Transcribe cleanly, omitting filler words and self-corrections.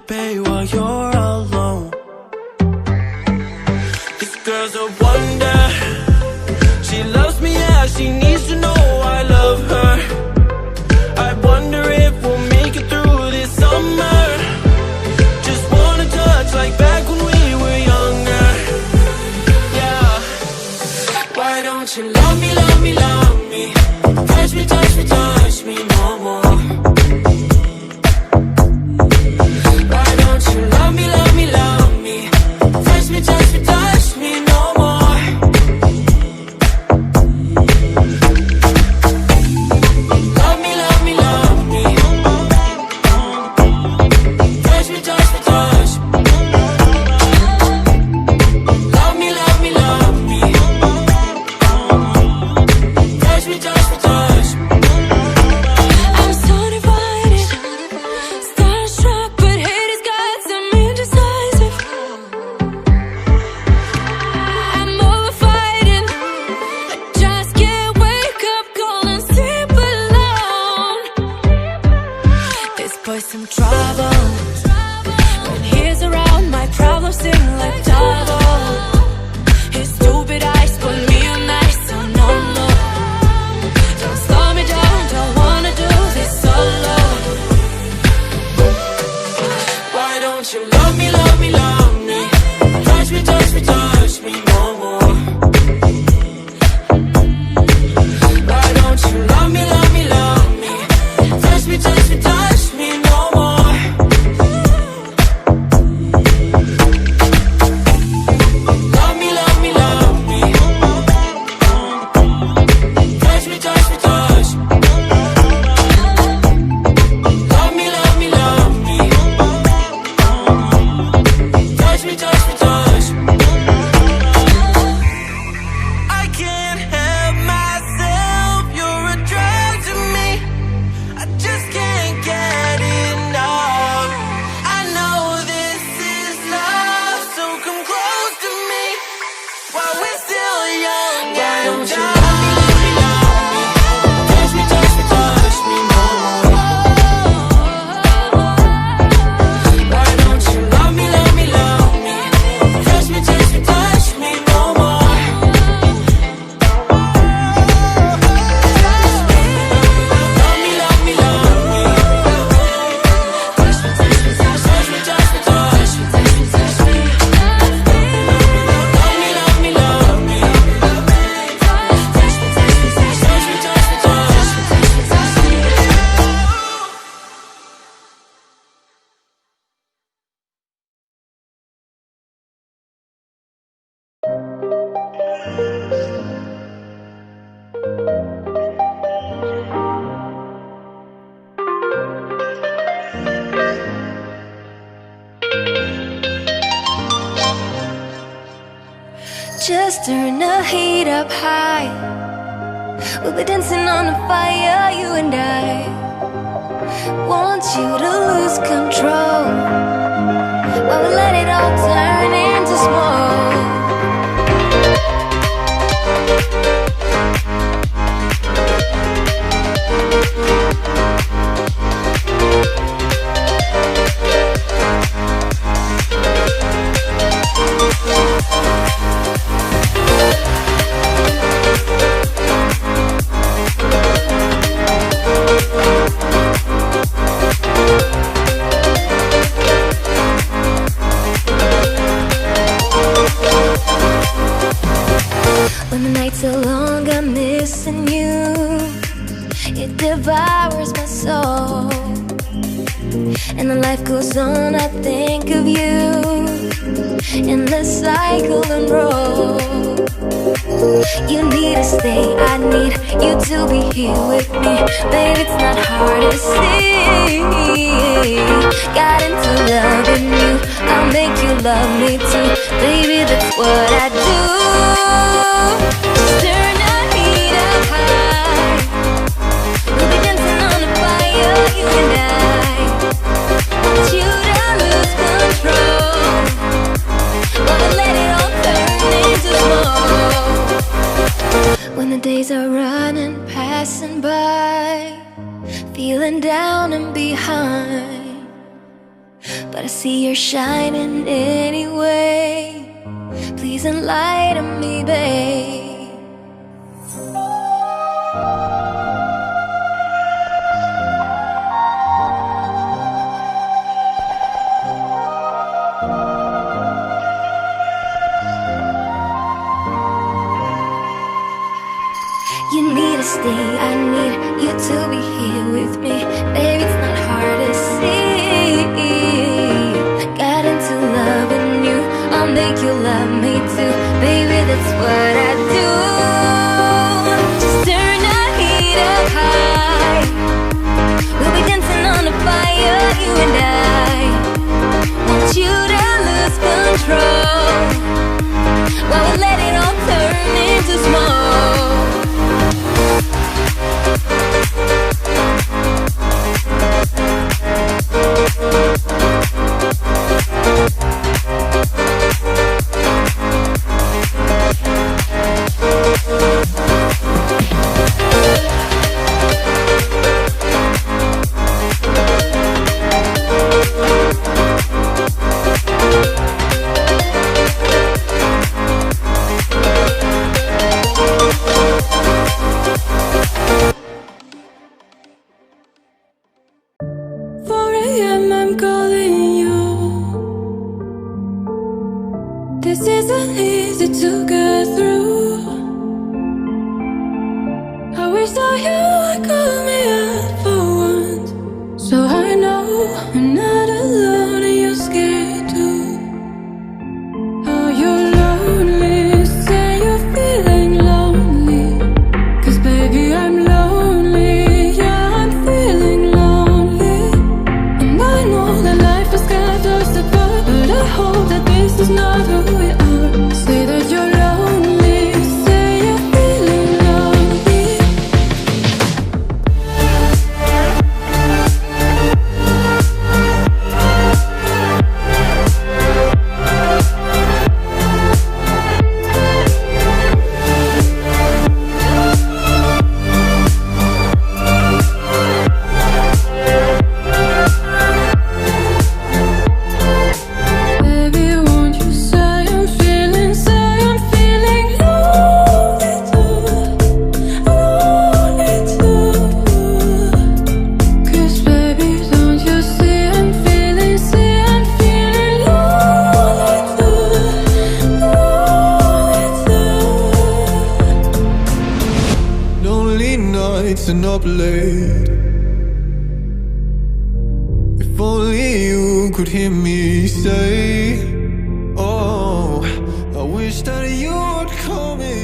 bay while you're alone. This girl's a wonder. She loves me, yeah, she needs to know I love her. I wonder if we'll make it through this summer. Just wanna touch like back when we were younger. Yeah. Why don't you love me, love me, love me? Touch me, touch me, touch me no more. Why don't you love me, love me, love me? Touch me, touch me, touch me no more. Love me, love me, love me. Touch me, touch me, touch me. Love me, love me, love me. Touch me, touch me, touch me. I'm so divided, starstruck, but hate has got some indecisive. I'm over fighting, I just can't wake up cold and sleep alone. This boy's some trouble. When he's around, my problems seem like double. His stupid eyes put me on ice, so no, no. Don't slow me down, don't wanna do this solo. Why don't you love me, love me, love me? Touch me, touch me, touch me no more. Why don't you love me, love me, love me? Touch me, touch me, touch me no more. Love me, love me, love me. Touch me, touch me, touch me. Love me, love me, love me. Touch me, touch me, touch me. I can't help myself, you're a drug to me. I just can't get enough. I know this is love, so come close to me while we're still young. Why don't you love me, love me, love me? Touch me, touch me, touch me no more. Why don't you love me, love me, love me? Touch me, touch me, touch me no more. Love me, love me, love me. Touch me, touch me, touch me, touch me, touch me, touch me, touch me. Love me, love me, love me. Touch me, touch me, touch me, touch me, touch me, touch me. Just turn the heat up high. We'll be dancing on the fire, you and I. Want you to lose control while we let it all turn into smoke. When the nights are long, I'm missing you. It devours my soul. And the life goes on, I think of you. In the cycle and roll. You need to stay, I need you to be here with me. Babe, it's not hard to see. Got into loving you, I'll make you love me too. Baby, that's what I do. Just turn the heat up high. We'll be dancing on the fire, you and I. Want you to lose control while we let it all turn into smoke. When the days are running, passing by, feeling down and behind, but I see you're shining anyway. Please enlighten me, babe. You need to stay, I need you to be here with me. Baby, it's not hard to see. Got into loving you, I'll make you love me too. Baby, that's what I do. Just turn the heat up high. We'll be dancing on the fire, you and I. Want you to lose control while we let it all turn into smoke. This isn't easy to get through. I wish that you would call me up for once, so I know I'm not alone and you're scared too. Oh, you're lonely, say you're feeling lonely. 'Cause baby, I'm lonely, yeah, I'm feeling lonely. And I know that life has got us apart, but I hope that this is not who we are. Say that you're lonely, say you're feeling lonely. Baby, won't you say I'm feeling lonely too, lonely too. 'Cause baby, don't you see I'm feeling lonely too, lonely too. Lonely nights and up late. If only you could hear me say, oh, I wish that you would call me